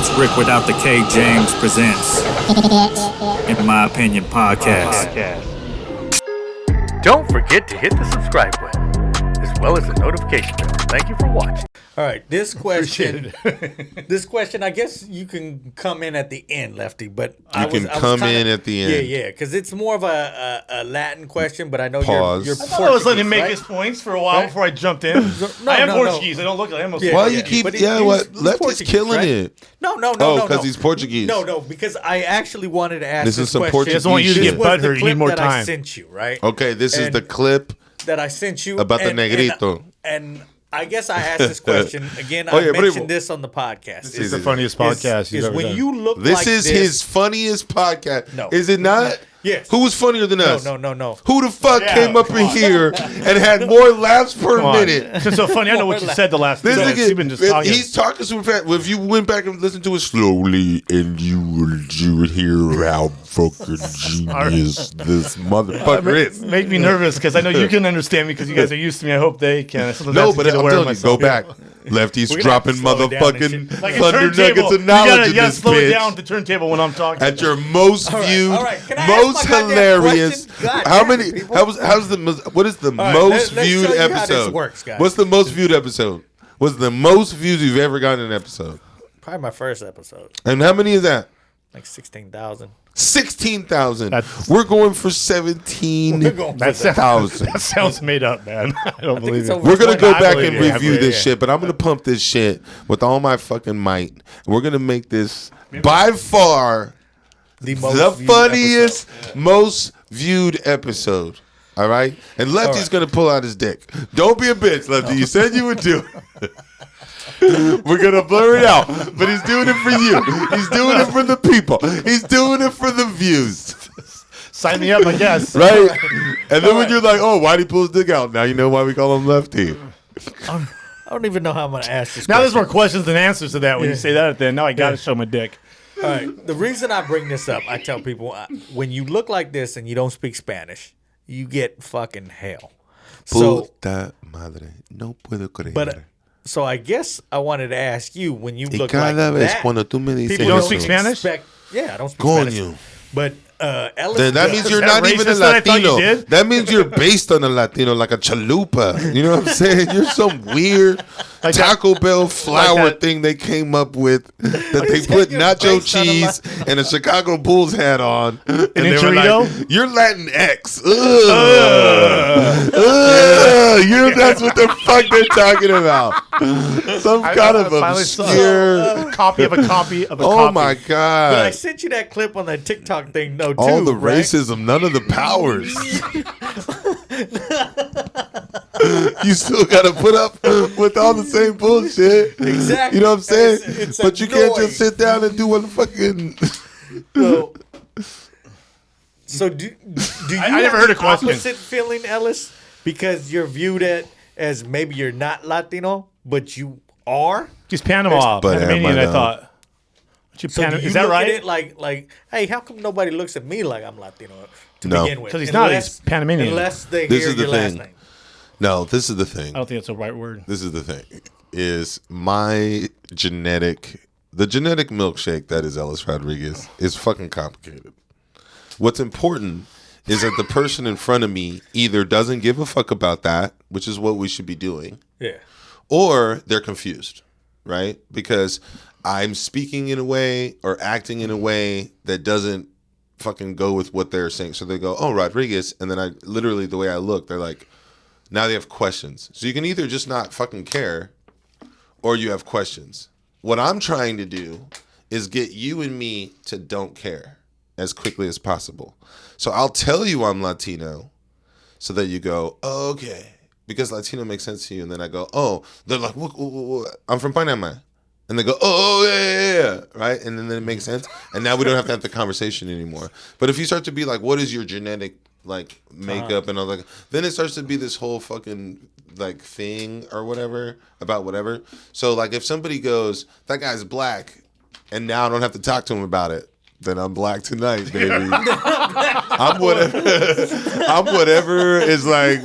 It's Rick without the K. James presents In My Opinion Podcast. Don't forget to hit the subscribe button, as well as the notification bell. Thank you for watching. All right, this question, I guess you can come in at the end, Lefty, but I was in at the end. Yeah, because it's more of a Latin question, but I know Pause. you're I thought I was letting him make right? his points for a while before I jumped in. I am Portuguese. I don't look like I am. Why you keep? But Lefty's Portuguese, killing right? it. No, because he's Portuguese. No, because I actually wanted to ask This is some question. Portuguese I just want you to shit. get butthurt. You need more that I time. sent you, right? Okay, this is the clip that I sent you about the negrito. And I guess I asked this question again. Oh, I yeah, mentioned this on the podcast. This is the funniest podcast you've ever when done. you look This like is his funniest podcast. No. Is it not? Yes. Who was funnier than us? No. Who the fuck Yeah, came up in here and had more laughs per minute? It's so funny. I know what you said the last This 2 minutes. You've been nigga, just talking. he's talking super fast. If you went back and listened to it slowly, and you would hear how fucking genius this motherfucker is. Make me nervous because I know you can understand me because you guys are used to me. I hope they can. Sometimes I No, have to but get I'm aware of telling you, go myself. back. Lefty's We're gonna have to dropping slow it down and motherfucking shit. Like a thunder turntable. nuggets of knowledge You in gotta this slow it bitch. down the turntable when I'm talking. At your most viewed, all right. Can I most ask my goddamn hilarious. question? God How damn many? it, people. How's the what is the right, most let's viewed show you how this episode? works, guys. What's the most viewed episode? What's the most views you've ever gotten in an episode? Probably my first episode, And how many is that? like 16,000. 16,000. That's- We're going for We're 17,000. going for That sounds made up, man. I don't believe it's it. over We're gonna go I back believe and you. I review believe this you. shit, but I'm gonna pump this shit with all my fucking might. We're gonna make this by far the the viewed funniest, episode. most viewed episode. All right, and Lefty's right. gonna pull out his dick. Don't be a bitch, Lefty. You said you would do it. We're gonna blur it out, but he's doing it for you. He's doing it for the people. He's doing it for the views. Sign me up, I guess. Right? And then when you're like, oh, why'd he pull his dick out? Now you know why we call him Lefty. I don't even know how I'm going to ask this Now there's question. more questions than answers to that when you say that at the end. Now I gotta show my dick. All right. The reason I bring this up, I tell people, when you look like this and you don't speak Spanish, you get fucking hell. So, Puta madre. No puedo creer. but so I guess I wanted to ask you, when you Y look like cada vez that, cuando tú me dices people You don't eso, speak Spanish? Yeah, I don't speak Coño. Spanish. But Ellis Then that does. means you're that not even a racist that I thought you Latino. did? That means you're based on a Latino, like a chalupa. You know what I'm saying? You're some weird Like Taco Bell flour that- thing they came up with that they put you're nacho based on a cheese and a Chicago Bulls hat on. And a they were chorito? like, you're Latinx. That's what the fuck they're talking about. Some kind of finally saw obscure. Copy of a copy of a Oh copy. my But I God. sent you that clip on the TikTok thing, though, too. All the right? racism, none of the powers. You still got to put up with all the same bullshit. Exactly. You know what I'm saying? It's But you can't annoying. just sit down and do one fucking. So do you I have never heard a the question. opposite feeling, Ellis? Because you're viewed as maybe you're not Latino, but you are? He's Panama. But am Panamanian, I I though? thought. So Panama- do you is that look right? at it like, hey, how come nobody looks at me like I'm Latino to No. begin with? 'Cause he's not, he's Panamanian. Unless they This hear is the your last thing. name. No, this is the thing. I don't think that's the right word. This is the thing. Is my the genetic milkshake that is Ellis Rodriguez is fucking complicated. What's important is that the person in front of me either doesn't give a fuck about that, which is what we should be doing, Yeah. or they're confused, right? Because I'm speaking in a way or acting in a way that doesn't fucking go with what they're saying. So they go, oh, Rodriguez. And then I literally, the way I look, they're like, now they have questions. So you can either just not fucking care or you have questions. What I'm trying to do is get you and me to don't care as quickly as possible. So I'll tell you I'm Latino so that you go, oh, okay. Because Latino makes sense to you. And then I go, oh, they're like, what? I'm from Panama. And they go, oh, yeah. Right? And then it makes sense. And now we don't have to have the conversation anymore. But if you start to be like, what is your genetic like makeup and all that, then it starts to be this whole fucking like thing or whatever about whatever. So like if somebody goes, that guy's black, and now I don't have to talk to him about it then I'm black tonight, baby. I'm whatever. I'm whatever is like,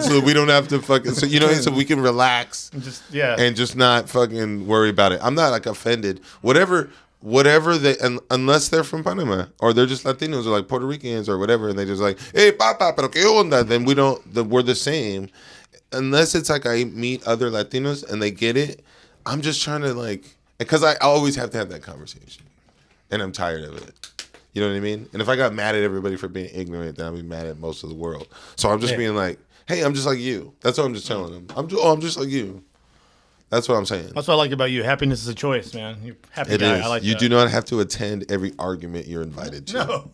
so we don't have to fucking, so you know, so we can relax, and just not fucking worry about it. I'm not like offended. Whatever they, unless they're from Panama or they're just Latinos or like Puerto Ricans or whatever, and they just like, hey, papa, pero qué onda? Then we're the same. Unless it's like I meet other Latinos and they get it, I'm just trying to like, because I always have to have that conversation, and I'm tired of it. You know what I mean? And if I got mad at everybody for being ignorant, then I'd be mad at most of the world. So I'm just being like, hey, I'm just like you. That's what I'm just telling them. I'm just like you. That's what I'm saying. That's what I like about you. Happiness is a choice, man. You're a happy It guy. is. I like You that. do not have to attend every argument you're invited to. No.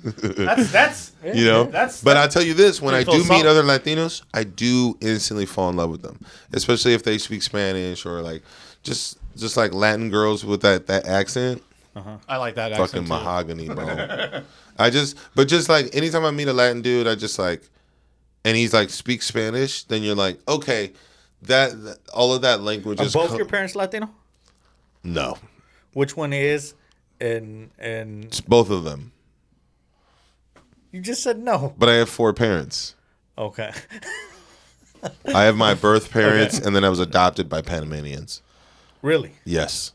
that's You know? But I tell you this, when I do meet other Latinos, I do instantly fall in love with them. Especially if they speak Spanish or like just like Latin girls with that accent. I like that Fucking accent too. mahogany, bro. But just like anytime I meet a Latin dude, I just like, and he's like speaks Spanish, then you're like, okay, that all of that language Are is both your parents Latino? No. Which one is? And It's both of them. you just said no. But I have 4 parents. Okay. I have my birth parents, and then I was adopted by Panamanians. Really? Yes.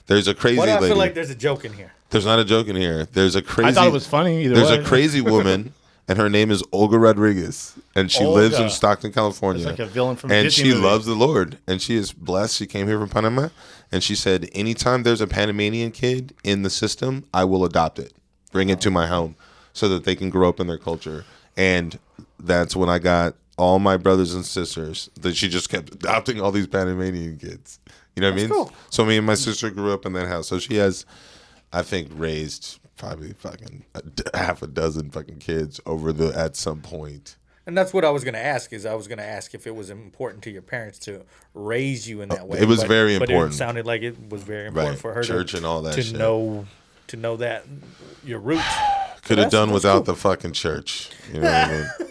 There's a crazy Why do I lady. feel like there's a joke in here? There's not a joke in here. There's a crazy. I thought it was funny either There's way. a crazy woman, and her name is Olga Rodriguez, and she lives in Olga. Stockton, California. It's like a villain from a and Disney she movie. loves the Lord, and she is blessed. She came here from Panama, and she said, anytime there's a Panamanian kid in the system, I will adopt it, bring it to my home, so that they can grow up in their culture. And that's when I got all my brothers and sisters. That she just kept adopting all these Panamanian kids. You know what I mean? cool. So me and my sister grew up in that house. So she has, I think, raised probably fucking half a dozen fucking kids at some point. And that's what I was going to ask. I was going to ask if it was important to your parents to raise you in that way. It was very But important. it sounded like it was very important Right. for her Church and all that to shit. know that your roots. Could have done that's without cool. the fucking church. You know what I mean?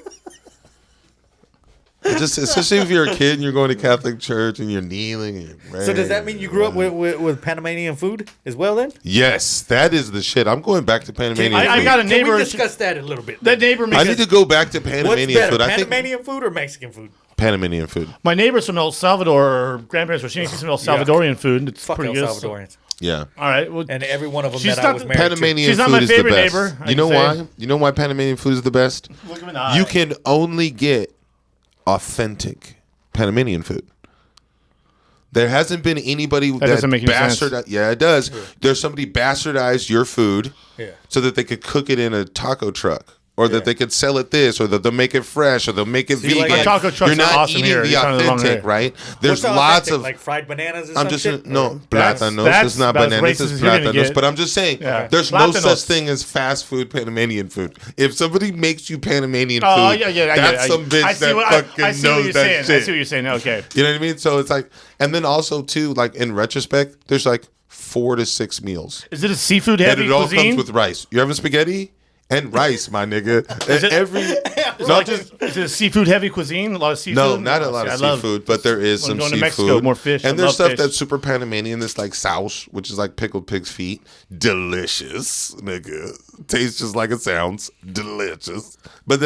Just especially if you're a kid and you're going to Catholic church and you're kneeling and you're praying. So does that mean you grew up with Panamanian food as well then? Yes, that is the shit. I'm going back to Panamanian I food. got a Can neighbor. we discuss that a little bit? That neighbor makes I need to go back to What's Panamanian better, food. I think Panamanian food or Mexican food? Panamanian food. My neighbor's from El Salvador. Her grandparents were. She makes some El Salvadorian food. It's Fuck pretty El good. Salvadorians. Yeah. All right. Well, And every one of them She's that I not was the- married Panamanian She's not food my is the favorite best. neighbor, I You know can say. why? You know why Panamanian food is the best? look him in the eye. You can only get authentic Panamanian food. There hasn't been anybody that doesn't make any sense. Yeah, it does. There's somebody bastardized your food Yeah. so that they could cook it in a taco truck. Or that they could sell it this, or that they'll make it fresh, or they'll make it you vegan. like that? Taco trucks You're not are awesome eating here. the You're kind of the wrong authentic, way. right? There's What's lots authentic? of. like fried bananas or I'm some just shit? no That's- plátanos. It's not that's bananas. racist It's as you're gonna plátanos. get. But I'm just saying, Yeah. there's no Plátanos. such thing as fast food Panamanian food. If somebody makes you Panamanian food, Oh yeah. that's some bitch I see that what, fucking I see what knows you're that saying. shit. I see what you're saying. Okay. You know what I mean? So it's like, and then also too, like in retrospect, there's like 4 to 6 meals, Is it a seafood and heavy it all cuisine? comes with rice. You having spaghetti and rice, my nigga. Is it- Every Is not it just. is it a seafood heavy cuisine? A lot of seafood? No, not a lot See, of I love- seafood, but there is when some going to seafood. Mexico, more fish. I And there's love stuff fish. that's super Panamanian. That's like sauce, which is like pickled pig's feet. Delicious, nigga. Tastes just like it sounds. Delicious. But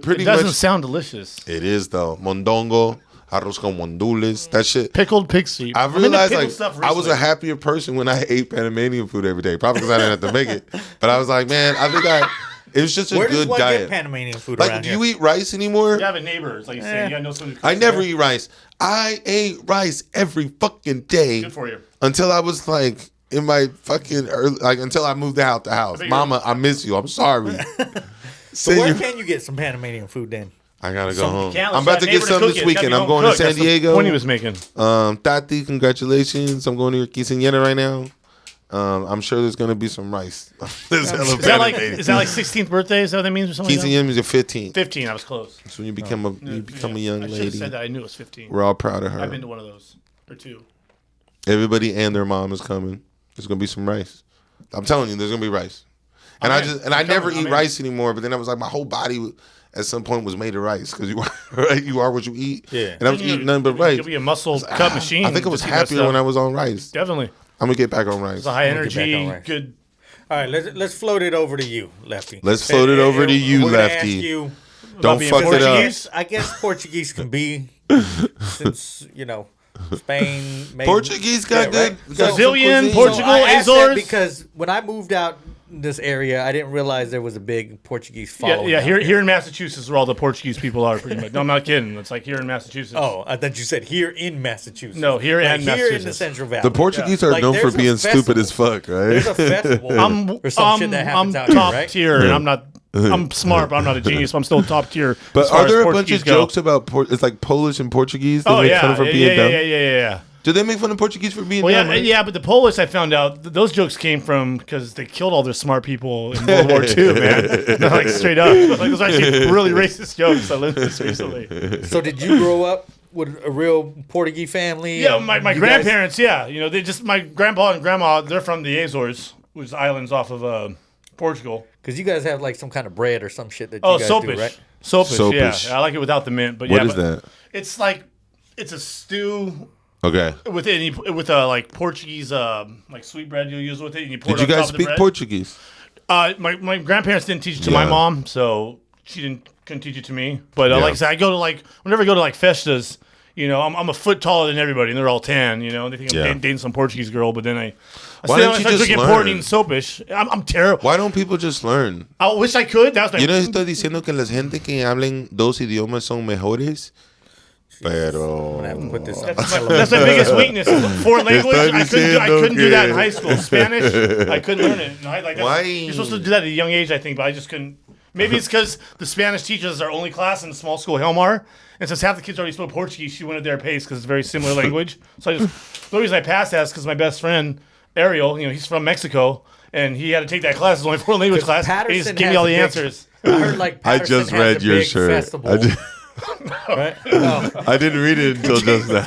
pretty It doesn't much sound delicious. it is though. Mondongo, arroz con mondules. That shit. Pickled pig's feet. I've I'm into realized pickled like stuff I was a recently. happier person when I ate Panamanian food every day. Probably because I didn't have to make it. But I was like, man, I think it was just a Where does good one diet. get Panamanian food Like, around do here? you eat rice anymore? You have a neighbor. It's like you said. You gotta know somebody. I never eat rice. I ate rice every fucking day Good for you. until I was like in my fucking until I moved out the house. bet Mama, I miss you. I'm sorry. So Say where you- can you get some Panamanian food then? I gotta go home. Can't I'm about to let get that some neighbor this cook it. It's gotta weekend. be I'm home going to cooked. San That's the Diego. point he was making. Tati, congratulations. I'm going to your quinceañera right now. I'm sure there's gonna be some rice. There's hella Is that like Panamanian. 16th birthday? Is that what that means or something? Like Quinceañera is your 15th. 15. I was close. So when you become a young I should have lady. said that. I knew it was 15. We're all proud of I've been her. to one of those or two. Everybody and their mom is coming. There's gonna be some rice. I'm telling you, there's gonna be rice. And I'm in. I never I'm eat in. rice anymore. But then I was like, my whole body at some point was made of rice because you are what you eat. Yeah. And I was eating nothing but rice. You'll be a muscle cut machine. I think I was Just eat that happier when stuff. I was on rice. Definitely. I'm gonna get back on rice. It's a high I'm gonna get back energy, on rice. good. All right, let's float it over to you, Lefty. Let's float it over to you, We're gonna Lefty. ask you, Don't being fuck it up. Portuguese? I guess Portuguese can be, since Spain. Maybe, Portuguese got good. got some Brazilian, cuisine. Portugal, I asked that Azores. because when I moved out this area, I didn't realize there was a big Portuguese Yeah, following. yeah. out Here, there. here in Massachusetts, where all the Portuguese people are, pretty much. No, I'm not kidding. It's like here in Massachusetts. Oh, I thought you said here in Massachusetts. No, here Like in here in the Massachusetts. Central Valley. The Portuguese are Like, known for there's a being stupid as festival. fuck, right? There's a festival or some shit that happens out here, top right? tier, and I'm not. I'm smart, but I'm not a genius. I'm still top tier. But as far are there as a bunch Portuguese of go. jokes about it's like Polish and Portuguese? They Oh make yeah, fun of for being dumb. yeah. Do they make fun of Portuguese for being Well, dumb? yeah, right? yeah, but the Polish, I found out, those jokes came from because they killed all their smart people in World War II, man. They're like straight up. Like, those are actually really racist jokes. I learned this recently. So did you grow up with a real Portuguese family? Yeah, and my you guys- grandparents, yeah. They just, my grandpa and grandma, they're from the Azores, which is islands off of Portugal. Because you guys have like some kind of bread or some shit that you Oh, guys sopish. do, right? Sopish, Sopish. yeah. I like it without the mint. But What yeah, is that? It's like, it's a stew Okay. with like Portuguese like sweetbread you use with it, and you pour Did it you on guys top of the speak bread. Portuguese? My grandparents didn't teach it to my Yeah. mom, so she couldn't teach it to me. But Yeah. like I said, I go to whenever I go to like festas, I'm a foot taller than everybody, and they're all tan, and they think I'm Yeah. dating some Portuguese girl. But then I Why sit don't down and you start just drinking learn? port and eating sopish. I'm terrible. Why don't people just learn? I wish I could. That was my. Yo no estoy diciendo que las gente que hablen dos idiomas son mejores, I'm pero gonna have to put this up. That's my biggest weakness. Foreign language. Estoy I couldn't do that in diciendo high school. Spanish. I couldn't learn it. Why? You're supposed to do that at a young age, I think, but I just couldn't. Maybe it's because the Spanish teachers are only class in the small school, Helmar, and since half the kids already spoke Portuguese, she went at their pace because it's a very similar language. So the only reason I passed that is because my best friend Ariel, he's from Mexico, and he had to take that class. It's only foreign language class. And he just gave me all the answers. I heard like I Patterson just has read a your big shirt. Festival, right? I didn't read it until just now.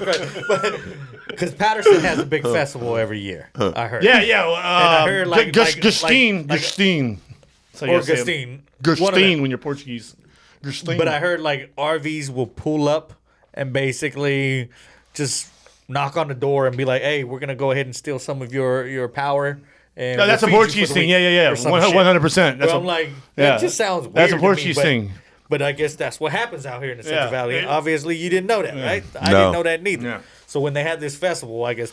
Because Patterson has a big festival every year. I heard. Yeah. I heard like- Gustine. So you Or gotta say it. Gustine. One of them. Gustine when you're Portuguese. Gustine. But I heard like RVs will pull up and basically just knock on the door and be like, "Hey, we're gonna go ahead and steal some of your power." And No, that's we'll a feed you Portuguese for the thing. week," Yeah. or some shit. 100%. That's Well, a, I'm like, yeah. it just sounds weird. That's a to Portuguese me, but, thing. But I guess that's what happens out here in the Central Yeah. Valley. It- Obviously, you didn't know that, right? I No. didn't know that neither. Yeah. So when they had this festival, I guess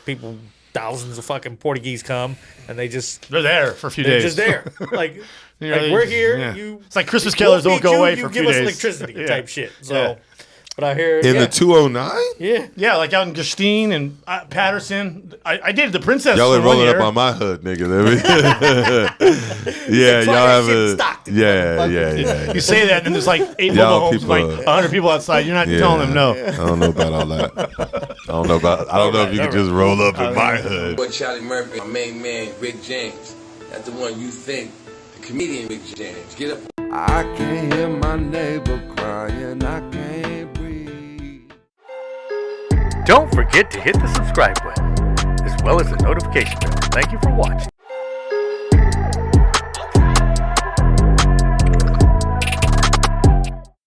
thousands of fucking Portuguese come and they're they're there for a few they're days. just there. Like, Yeah, we're here. yeah. You, It's like Christmas we'll killers don't feed go you, away you for a give few us days. electricity Yeah. type shit. So, Yeah. but I hear In the 209? yeah. Yeah, like out in Gustine and Patterson. I dated the princess. Y'all for are 1 rolling year. up on my hood, nigga. Yeah, That's why y'all that have shit a Stockton, yeah. motherfucker. You say that, and then there's like 8 Y'all mobile homes, people- like 100 people outside. You're not Yeah. telling them no. I don't know about all that. I don't know if you can just roll up in my hood. Boy, Charlie Murphy, my main man, Rick James. That's the one you think, the comedian Rick James. Get up. I can't hear my neighbor crying, I can't breathe. Don't forget to hit the subscribe button, as well as the notification bell. Thank you for watching.